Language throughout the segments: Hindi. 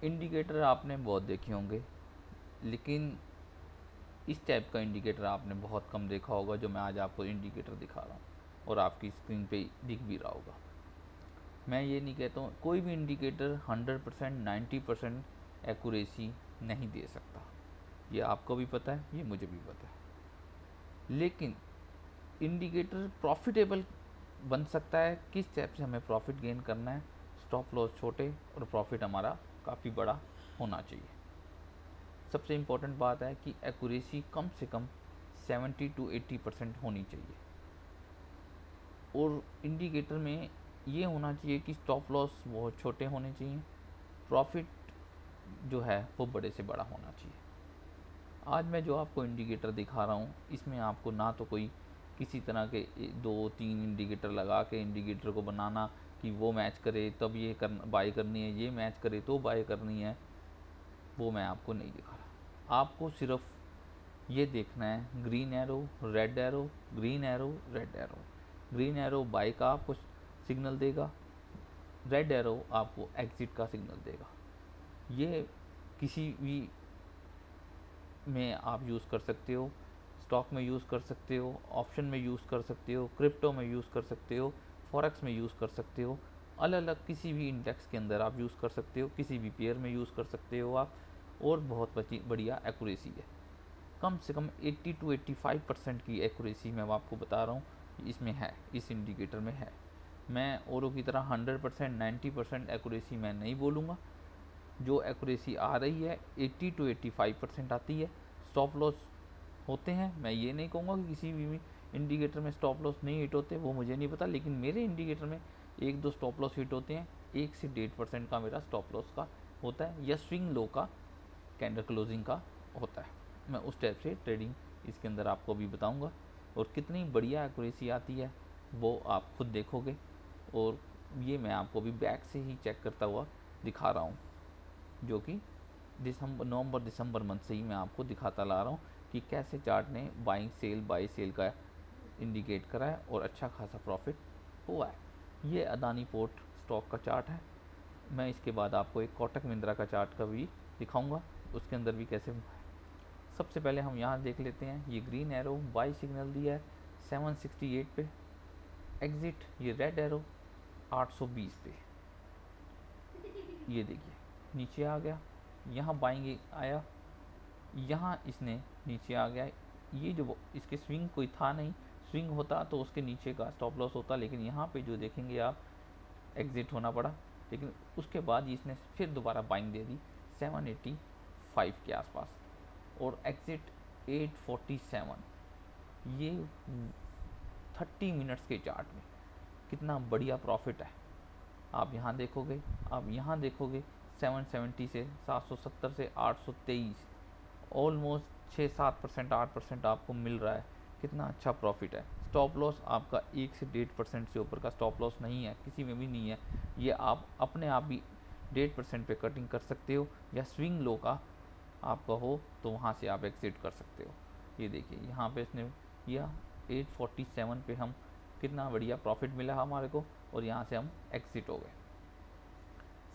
इंडिकेटर आपने बहुत देखे होंगे, लेकिन इस टाइप का इंडिकेटर आपने बहुत कम देखा होगा जो मैं आज आपको इंडिकेटर दिखा रहा हूँ और आपकी स्क्रीन पे दिख भी रहा होगा। मैं ये नहीं कहता हूँ कोई भी इंडिकेटर 100% 90% एक्यूरेसी नहीं दे सकता, ये आपको भी पता है, ये मुझे भी पता है। लेकिन इंडिकेटर प्रॉफिटेबल बन सकता है किस टाइप से, हमें प्रॉफिट गेन करना है, स्टॉप लॉस छोटे और प्रॉफिट हमारा काफ़ी बड़ा होना चाहिए। सबसे इम्पोर्टेंट बात है कि एक्यूरेसी कम से कम 70 to 80% होनी चाहिए, और इंडिकेटर में ये होना चाहिए कि स्टॉप लॉस बहुत छोटे होने चाहिए, प्रॉफिट जो है वो बड़े से बड़ा होना चाहिए। आज मैं जो आपको इंडिकेटर दिखा रहा हूँ इसमें आपको ना तो कोई किसी तरह के 2-3 इंडिकेटर लगा के इंडिकेटर को बनाना कि वो मैच करे तब ये बाय करनी है, ये मैच करे तो बाय करनी है, वो मैं आपको नहीं दिखा रहा। आपको सिर्फ ये देखना है green arrow, red arrow, green arrow, red arrow. Green arrow buy का आपको सिग्नल देगा, रेड एरो आपको एग्जिट का सिग्नल देगा। ये किसी भी में आप यूज़ कर सकते हो, स्टॉक में यूज़ कर सकते हो, ऑप्शन में यूज़ कर सकते हो, क्रिप्टो में यूज़ कर सकते हो, फॉरेक्स में यूज़ कर सकते हो, अलग अलग किसी भी इंडेक्स के अंदर आप यूज़ कर सकते हो, किसी भी पेयर में यूज़ कर सकते हो आप, और बहुत बढ़िया एक्यूरेसी है। कम से कम 80 to 85% की एक्यूरेसी मैं आपको बता रहा हूँ इसमें है, इस इंडिकेटर में है। मैं औरों की तरह 100% 90% एक्यूरेसी मैं नहीं बोलूँगा, जो एक्यूरेसी आ रही है 80 to 85% आती है। स्टॉप लॉस होते हैं, मैं ये नहीं कहूँगा कि किसी भी इंडिकेटर में स्टॉप लॉस नहीं हिट होते, वो मुझे नहीं पता, लेकिन मेरे इंडिकेटर में 1-2 स्टॉप लॉस हिट होते हैं। 1 से 1.5% का मेरा स्टॉप लॉस का होता है, या स्विंग लो का, कैंडल क्लोजिंग का होता है। मैं उस टाइप से ट्रेडिंग इसके अंदर आपको अभी बताऊंगा, और कितनी बढ़िया एक्यूरेसी आती है वो आप खुद देखोगे, और ये मैं आपको अभी बैक से ही चेक करता हुआ दिखा रहा हूँ, जो कि नवंबर दिसंबर मंथ से ही मैं आपको दिखाता ला रहा हूँ कि कैसे चार्ट ने बाई सेल का इंडिकेट करा है और अच्छा खासा प्रॉफिट हुआ है। ये अदानी पोर्ट स्टॉक का चार्ट है। मैं इसके बाद आपको एक कोटक महिंद्रा का चार्ट का भी दिखाऊंगा, उसके अंदर भी कैसे। सबसे पहले हम यहाँ देख लेते हैं, ये ग्रीन एरो बाई सिग्नल दिया है 768 पे, एग्जिट ये रेड एरो 820 पे, ये देखिए नीचे आ गया, यहाँ बाइंग आया, यहाँ इसने नीचे आ गया। ये जो इसके स्विंग कोई था नहीं, स्विंग होता तो उसके नीचे का स्टॉप लॉस होता, लेकिन यहाँ पे जो देखेंगे आप एग्जिट होना पड़ा। लेकिन उसके बाद इसने फिर दोबारा बाइंग दे दी 785 के आसपास, और एग्जिट 847। ये 30 मिनट्स के चार्ट में कितना बढ़िया प्रॉफिट है। आप यहाँ देखोगे, आप यहाँ देखोगे 770 से 770 से 823, ऑलमोस्ट 6-7%, 8% आपको मिल रहा है। कितना अच्छा प्रॉफिट है। स्टॉप लॉस आपका 1 से 1.5% से ऊपर का स्टॉप लॉस नहीं है, किसी में भी नहीं है। ये आप अपने आप भी 1.5% पे कटिंग कर सकते हो, या स्विंग लो का आपका हो तो वहाँ से आप एग्जिट कर सकते हो। ये देखिए यहाँ पे इसने किया 847 पे, हम कितना बढ़िया प्रॉफिट मिला हमारे को, और यहाँ से हम एग्जिट हो गए।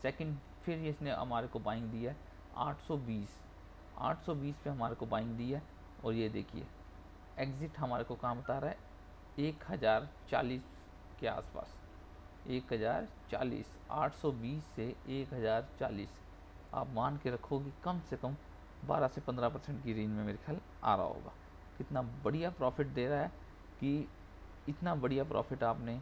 सेकंड फिर इसने हमारे को बाइंग दिया है 820, 820 पे हमारे को बाइंग दी है, और ये देखिए एग्जिट हमारे को कहाँ बता रहा है 1040 के आसपास, 1040, 820 से 1040, आप मान के रखोगे कम से कम 12 से 15% की रेंज में मेरे ख्याल आ रहा होगा। कितना बढ़िया प्रॉफिट दे रहा है, कि इतना बढ़िया प्रॉफिट आपने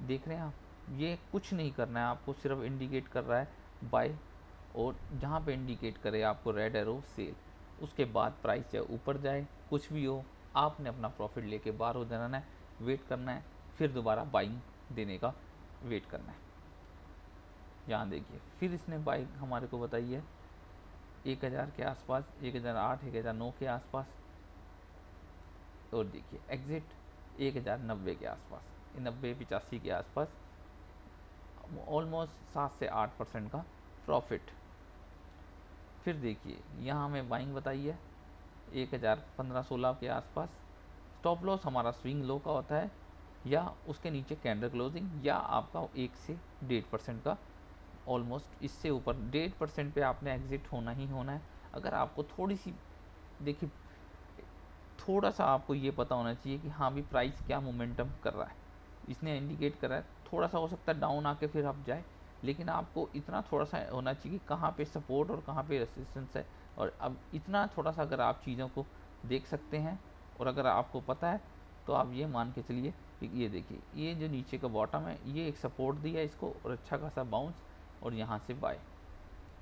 देख रहे हैं आप। ये कुछ नहीं करना है आपको, सिर्फ इंडिकेट कर रहा है बाय, और जहाँ पे इंडिकेट करे आपको रेड एरो सेल, उसके बाद प्राइस चाहे ऊपर जाए कुछ भी हो, आपने अपना प्रॉफिट लेके बाहर हो जाना है, वेट करना है, फिर दोबारा बाइंग देने का वेट करना है। यहाँ देखिए फिर इसने बाइंग हमारे को बताई है 1000 के आसपास, 1008, 1009 के आसपास, और देखिए एग्जिट 1090 के आसपास, 90-85 के आसपास, ऑलमोस्ट 7 से 8% का प्रॉफिट। फिर देखिए यहाँ हमें बाइंग बताई है 1015-16 के आसपास। स्टॉप लॉस हमारा स्विंग लो का होता है, या उसके नीचे कैंडल क्लोजिंग, या आपका 1 से 1.5% का ऑलमोस्ट इससे ऊपर 1.5% पे आपने एग्जिट होना ही होना है। अगर आपको थोड़ी सी, देखिए थोड़ा सा आपको ये पता होना चाहिए कि हाँ भी प्राइस क्या मोमेंटम कर रहा है, इसने इंडिकेट करा है, थोड़ा सा हो सकता है डाउन आके फिर आप जाए, लेकिन आपको इतना थोड़ा सा होना चाहिए कि कहाँ पे सपोर्ट और कहाँ पे रेसिस्टेंस है। और अब इतना थोड़ा सा अगर आप चीज़ों को देख सकते हैं और अगर आपको पता है तो आप ये मान के चलिए कि ये देखिए ये जो नीचे का बॉटम है ये एक सपोर्ट दिया इसको और अच्छा खासा बाउंस और यहाँ से बाय।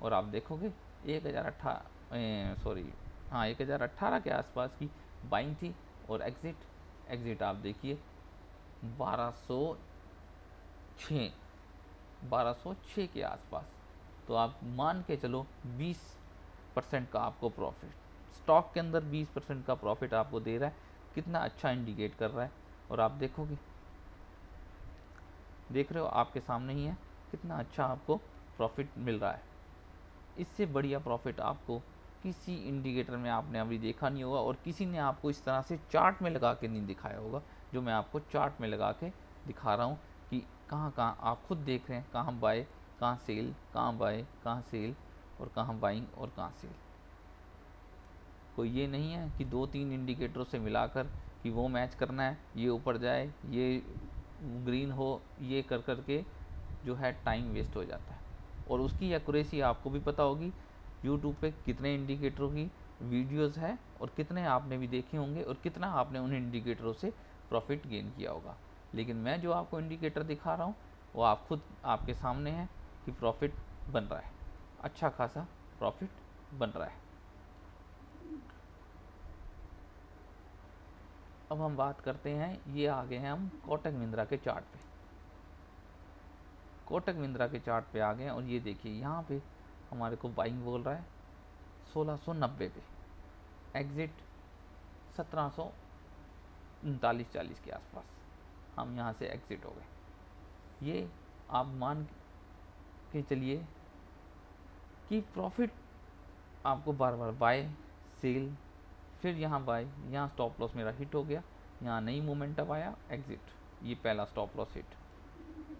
और आप देखोगे 1018 के आसपास की बाइंग थी और एग्जिट आप देखिए 1206 के आसपास। तो आप मान के चलो 20% का आपको प्रॉफिट, स्टॉक के अंदर 20% का प्रॉफिट आपको दे रहा है। कितना अच्छा इंडिकेट कर रहा है। और आप देखोगे, देख रहे हो आपके सामने ही है कितना अच्छा आपको प्रॉफिट मिल रहा है। इससे बढ़िया प्रॉफिट आपको किसी इंडिकेटर में आपने अभी देखा नहीं होगा और किसी ने आपको इस तरह से चार्ट में लगा के नहीं दिखाया होगा जो मैं आपको चार्ट में लगा के दिखा रहा हूँ कि कहाँ कहाँ आप खुद देख रहे हैं, कहाँ बाय, कहाँ सेल, कहाँ बाय, कहाँ सेल और कहाँ बाइंग और कहाँ सेल। कोई ये नहीं है कि 2-3 इंडिकेटरों से मिलाकर कि वो मैच करना है, ये ऊपर जाए, ये ग्रीन हो, ये कर कर के जो है टाइम वेस्ट हो जाता है। और उसकी एक्यूरेसी आपको भी पता होगी यूट्यूब पे कितने इंडिकेटरों की वीडियोस है और कितने आपने भी देखे होंगे और कितना आपने उन इंडिकेटरों से प्रॉफिट गेन किया होगा। लेकिन मैं जो आपको इंडिकेटर दिखा रहा हूँ वो आप खुद आपके सामने है कि प्रॉफिट बन रहा है, अच्छा खासा प्रॉफिट बन रहा है। अब हम बात करते हैं, ये आ गए हैं हम कोटक महिंद्रा के चार्ट पे। कोटक महिंद्रा के चार्ट पे आ गए हैं और ये देखिए यहाँ पे हमारे को बाइंग बोल रहा है 1690 पे, एग्जिट 1739-40 के आसपास हम यहाँ से एग्जिट हो गए। ये आप मान के चलिए कि प्रॉफिट आपको बार बार बाय सेल, फिर यहाँ बाय, यहाँ स्टॉप लॉस मेरा हिट हो गया, यहाँ नई मोमेंटम आया, एग्जिट, ये पहला स्टॉप लॉस हिट।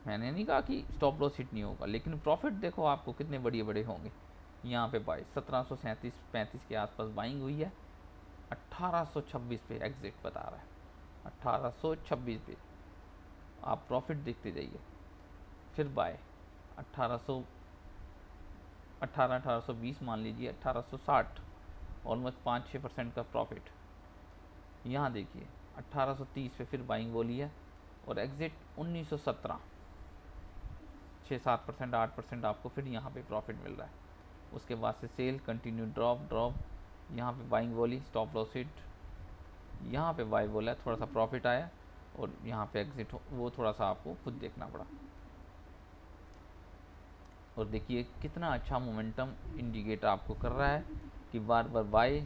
मैंने नहीं कहा कि स्टॉप लॉस हिट नहीं होगा, लेकिन प्रॉफिट देखो आपको कितने बड़े बड़े होंगे। यहाँ पे बाय 1737-35 के आसपास बाइंग हुई है, 1826 पे एग्जिट बता रहा है, 1826 पे आप प्रॉफिट देखते जाइए। फिर बाय 1820 मान लीजिए, 1860, ऑलमोस्ट 5-6% का प्रॉफिट। यहाँ देखिए 1830 पे फिर बाइंग बोली है और एग्जिट 1917, 6-7%, 8% आपको फिर यहाँ पे प्रॉफिट मिल रहा है। उसके बाद से सेल कंटिन्यू, ड्रॉप, यहाँ पे बाइंग बोली, स्टॉप लॉस हिट, यहाँ पे बाय बोला, थोड़ा सा प्रॉफिट आया और यहाँ पे एग्जिट वो थोड़ा सा आपको खुद देखना पड़ा। और देखिए कितना अच्छा मोमेंटम इंडिकेटर आपको कर रहा है कि बार बार बाय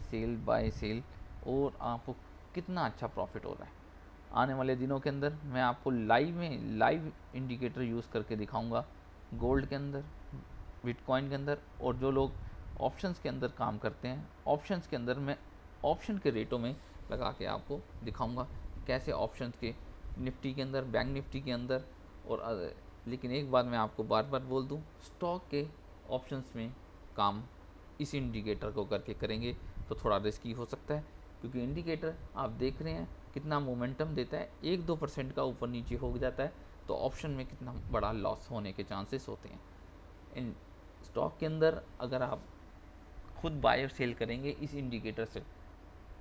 सेल और आपको कितना अच्छा प्रॉफिट हो रहा है। आने वाले दिनों के अंदर मैं आपको लाइव इंडिकेटर यूज़ करके दिखाऊंगा, गोल्ड के अंदर, बिटकॉइन के अंदर, और जो लोग ऑप्शंस के अंदर काम करते हैं, ऑप्शंस के अंदर मैं ऑप्शन के रेटों में लगा के आपको दिखाऊंगा कैसे ऑप्शंस के, निफ्टी के अंदर, बैंक निफ्टी के अंदर और लेकिन एक बात मैं आपको बार बार बोल दूं, स्टॉक के ऑप्शंस में काम इस इंडिकेटर को करके करेंगे तो थोड़ा रिस्की हो सकता है, क्योंकि इंडिकेटर आप देख रहे हैं कितना मोमेंटम देता है, 1-2% का ऊपर नीचे हो जाता है तो ऑप्शन में कितना बड़ा लॉस होने के चांसेस होते हैं। इन स्टॉक के अंदर अगर आप खुद बाय और सेल करेंगे इस इंडिकेटर से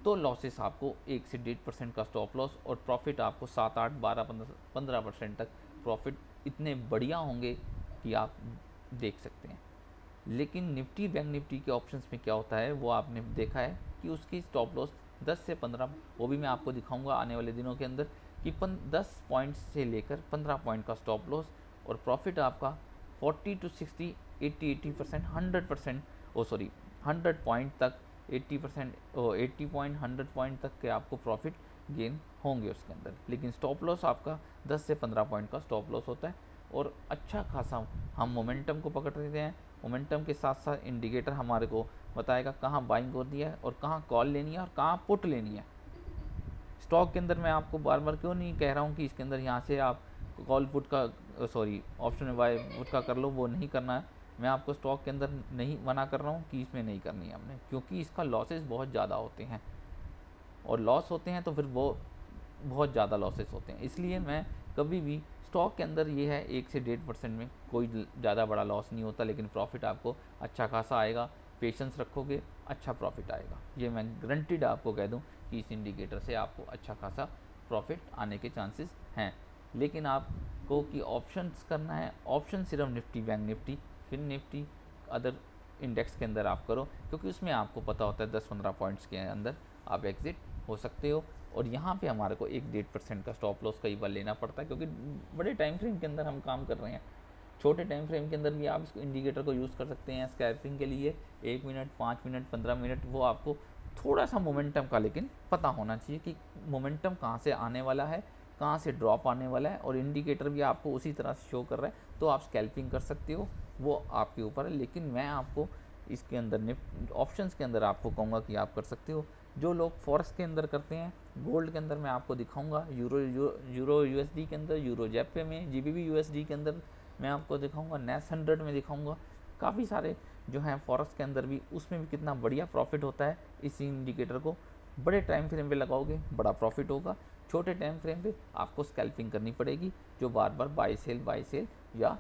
तो लॉसेस आपको 1 से 1.5% का स्टॉप लॉस और प्रॉफिट आपको 7-8-12-15% तक प्रॉफिट इतने बढ़िया होंगे कि आप देख सकते हैं। लेकिन निफ्टी, बैंक निफ्टी के ऑप्शंस में क्या होता है वो आपने देखा है कि उसकी स्टॉप लॉस 10 से 15, वो भी मैं आपको दिखाऊंगा आने वाले दिनों के अंदर कि 10 पॉइंट से लेकर 15 पॉइंट का स्टॉप लॉस और प्रॉफिट आपका 40-60, 80% 100%, 100 पॉइंट तक 80%, 80 पॉइंट 100 पॉइंट तक के आपको प्रॉफिट गेन होंगे उसके अंदर। लेकिन स्टॉप लॉस आपका 10 से 15 पॉइंट का स्टॉप लॉस होता है और अच्छा खासा हम मोमेंटम को पकड़ लेते हैं। मोमेंटम के साथ साथ इंडिकेटर हमारे को बताएगा कहाँ बाइंग होती है और कहाँ कॉल लेनी है और कहाँ पुट लेनी है। स्टॉक के अंदर मैं आपको बार बार क्यों नहीं कह रहा हूँ कि इसके अंदर यहाँ से आप कॉल पुट का सॉरी ऑप्शन में बाय पुट का कर लो, वो नहीं करना है। मैं आपको स्टॉक के अंदर नहीं मना कर रहा हूँ कि इसमें नहीं करनी है हमने, क्योंकि इसका लॉसेस बहुत ज़्यादा होते हैं, और लॉस होते हैं तो फिर वो बहुत ज़्यादा लॉसेस होते हैं। इसलिए मैं कभी भी स्टॉक के अंदर ये है 1 से 1.5% में कोई ज़्यादा बड़ा लॉस नहीं होता, लेकिन प्रॉफिट आपको अच्छा खासा आएगा। पेशेंस रखोगे, अच्छा प्रॉफिट आएगा। ये मैं गारंटीड आपको कह दूं कि इस इंडिकेटर से आपको अच्छा खासा प्रॉफिट आने के चांसेस हैं। लेकिन आपको कि ऑप्शंस करना है, ऑप्शन सिर्फ निफ्टी, बैंक निफ्टी, फिर निफ्टी, अदर इंडेक्स के अंदर आप करो, क्योंकि उसमें आपको पता होता है 10-15 पॉइंट्स के अंदर आप एग्जिट हो सकते हो। और यहाँ पे हमारे को 1-1.5% का स्टॉप लॉस कई बार लेना पड़ता है, क्योंकि बड़े टाइम फ्रेम के अंदर हम काम कर रहे हैं। छोटे टाइम फ्रेम के अंदर भी आप इस इंडिकेटर को यूज़ कर सकते हैं स्कैल्पिंग के लिए। 1 मिनट, 5 मिनट, 15 मिनट, वो आपको थोड़ा सा मोमेंटम का लेकिन पता होना चाहिए कि मोमेंटम कहाँ से आने वाला है, कहाँ से ड्रॉप आने वाला है, और इंडिकेटर भी आपको उसी तरह से शो कर रहा है, तो आप स्कैल्पिंग कर सकते हो, वो आपके ऊपर है। लेकिन मैं आपको इसके अंदर ऑप्शंस के अंदर आपको कहूँगा कि आप कर सकते हो। जो लोग फॉरेक्स के अंदर करते हैं, गोल्ड के अंदर मैं आपको दिखाऊंगा, यूरो यूएसडी के अंदर, यूरो जेपे में, जीबीबी यूएसडी के अंदर मैं आपको दिखाऊंगा, नेस 100 में दिखाऊंगा। काफ़ी सारे जो हैं फॉरेक्स के अंदर भी, उसमें भी कितना बढ़िया प्रॉफिट होता है। इसी इंडिकेटर को बड़े टाइम फ्रेम पे लगाओगे, बड़ा प्रॉफिट होगा। छोटे टाइम फ्रेम पे आपको स्कैल्पिंग करनी पड़ेगी, जो बार बार बाई सेल या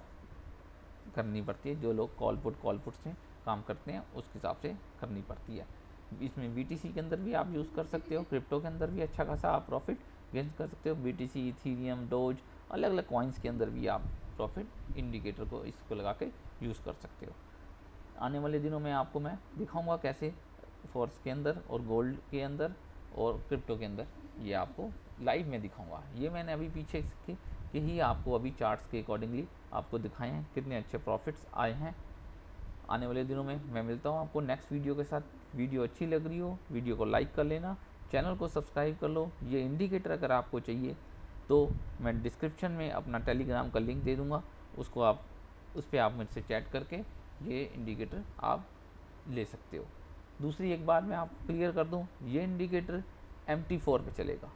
करनी पड़ती है। जो लोग कॉल पुट से काम करते हैं उसके हिसाब से करनी पड़ती है। इसमें BTC के अंदर भी आप यूज़ कर सकते हो, क्रिप्टो के अंदर भी अच्छा खासा आप प्रॉफिट गेन कर सकते हो। BTC, इथीरियम, डोज, अलग अलग कॉइन्स के अंदर भी आप प्रॉफिट इंडिकेटर को इसको लगा के यूज़ कर सकते हो। आने वाले दिनों में आपको मैं दिखाऊंगा कैसे फॉरेक्स के अंदर और गोल्ड के अंदर और क्रिप्टो के अंदर ये आपको लाइव में दिखाऊंगा। ये मैंने अभी पीछे के ही आपको अभी चार्ट्स के अकॉर्डिंगली आपको दिखाए हैं, कितने अच्छे प्रॉफिट्स आए हैं। आने वाले दिनों में मैं मिलता हूँ आपको नेक्स्ट वीडियो के साथ। वीडियो अच्छी लग रही हो, वीडियो को लाइक कर लेना, चैनल को सब्सक्राइब कर लो। ये इंडिकेटर अगर आपको चाहिए तो मैं डिस्क्रिप्शन में अपना टेलीग्राम का लिंक दे दूँगा, उसको आप उस पर आप मुझसे चैट करके ये इंडिकेटर आप ले सकते हो। दूसरी एक बात मैं आपको क्लियर कर दूँ, ये इंडिकेटर MT4 पे चलेगा।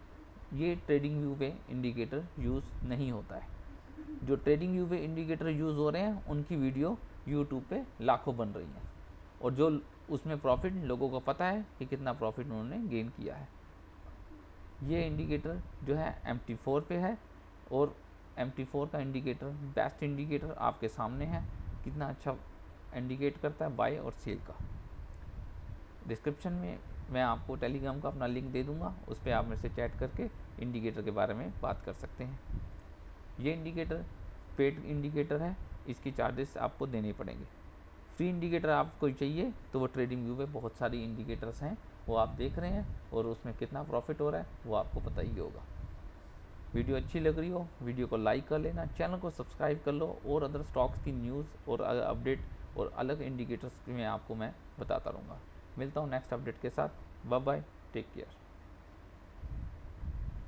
ये ट्रेडिंग व्यू पे इंडिकेटर यूज़ नहीं होता है। जो ट्रेडिंग व्यू पे इंडिकेटर यूज़ हो रहे हैं उनकी वीडियो यूट्यूब पे लाखों बन रही हैं, और जो उसमें प्रॉफिट लोगों को पता है कि कितना प्रॉफिट उन्होंने गेन किया है। ये इंडिकेटर जो है MT4 पे है, और MT4 का इंडिकेटर बेस्ट इंडिकेटर आपके सामने है, कितना अच्छा इंडिकेट करता है बाय और सेल का। डिस्क्रिप्शन में मैं आपको टेलीग्राम का अपना लिंक दे दूंगा, उस पर आप मेरे से चैट करके इंडिकेटर के बारे में बात कर सकते हैं। ये इंडिकेटर पेड इंडिकेटर है, इसकी चार्जेस आपको देने पड़ेंगे। फ्री इंडिकेटर आपको चाहिए तो वो ट्रेडिंग व्यू पे बहुत सारी इंडिकेटर्स हैं, वो आप देख रहे हैं, और उसमें कितना प्रॉफिट हो रहा है वो आपको पता ही होगा। वीडियो अच्छी लग रही हो, वीडियो को लाइक कर लेना, चैनल को सब्सक्राइब कर लो, और अदर स्टॉक्स की न्यूज़ और अपडेट और अलग इंडिकेटर्स में आपको मैं बताता रहूँगा। मिलता हूँ नेक्स्ट अपडेट के साथ। Bye bye, take care.